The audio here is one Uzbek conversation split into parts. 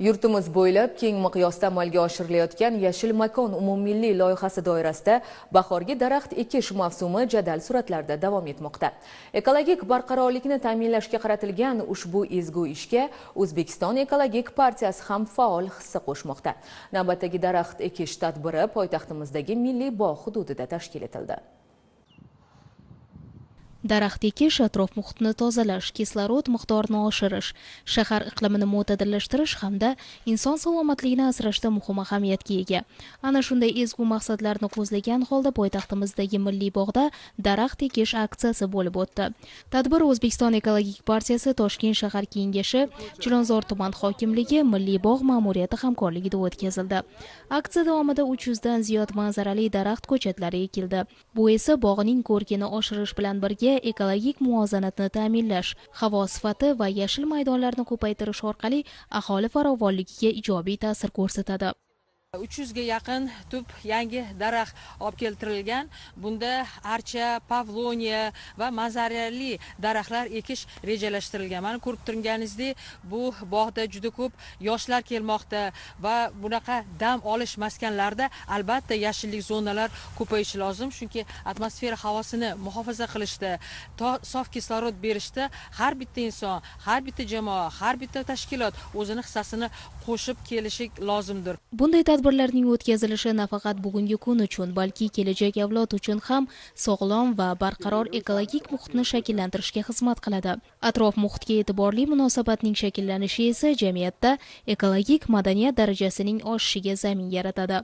Yurtimiz bo'ylab keng miqyosda amalga oshirilayotgan Yashil makon umummilliy loyihasi doirasida bahorgi daraxt ekish mavsumi jadal sur'atlarda davom etmoqda. Ekologik barqarorlikni ta'minlashga qaratilgan ushbu ezgu ishga O'zbekiston Ekologik partiyasi ham faol hissa qo'shmoqda. Navbatdagi daraxt ekish tadbiri poytaxtimizdagi Milliy bog' hududida tashkil etildi. Daraxt ekish, atrof muhitni tozalash, kislorod miqdorini oshirish, shahar iqlimini mo'tadillashtirish hamda inson salomatligini asrashda muhim ahamiyatga ega. Ana shunday ezgu maqsadlarni ko'zlagan holda poytaxtimizdagi Milliy bog'da daraxt ekish aksiyasi bo'lib o'tdi. Tadbir O'zbekiston Ekologik partiyasi, Toshkent shahar kengashi, Chilonzor tuman hokimligi, Milliy bog' ma'muriyati hamkorligida o'tkazildi. Aksiya davomida 300 dan ziyod manzarali daraxt ko'chatlari ekildi. Bu esa bog'ning ko'rkini oshirish bilan birga ekologik muvozanatni ta'minlash, havo sifati va yashil maydonlarni ko'paytirish orqali aholi farovonligiga ijobiy ta'sir ko'rsatadi. 300 ga yaqin tub yangi daraxt olib keltirilgan. Bunda archa, pavloniya va manzarali daraxtlar ekish rejalashtirilgan. Mana ko'rib turganingizdek, bu bog'da juda ko'p yoshlar kelmoqda va bunaqa dam olish maskanlarida albatta yashillik zonalar ko'payishi lozim, chunki atmosfera havosini muhofaza qilishda, sof kislorod berishda har bitta inson, har bitta jamoa, har bitta tashkilot o'zini hissasini qo'shib kelishi lozimdir. Bunday tadbirlarning o'tkazilishi nafaqat bugungi kun uchun, balki kelajak avlod uchun ham sog'lom va barqaror ekologik muhitni shakllantirishga xizmat qiladi. Atrof muhitga e'tiborli munosabatning shakllanishi esa jamiyatda ekologik madaniyat darajasining oshishiga zamin yaratadi.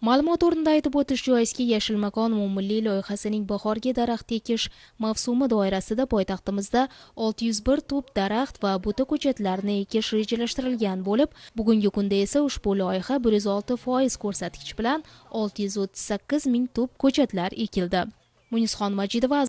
Ma'lumot o'rnida aytib o'tish joizki, Yashil makon umummilliy loyihasining bahorgi daraxt ekish mavsumi doirasida poytaxtimizda 601 tup daraxt va buta ko'chatlarni ekish rejalashtirilgan bo'lib, bugungi kunda esa ushbu loyiha 106% ko'rsatkich bilan 638 ming tup ko'chatlar ekildi. Munizxon Majidova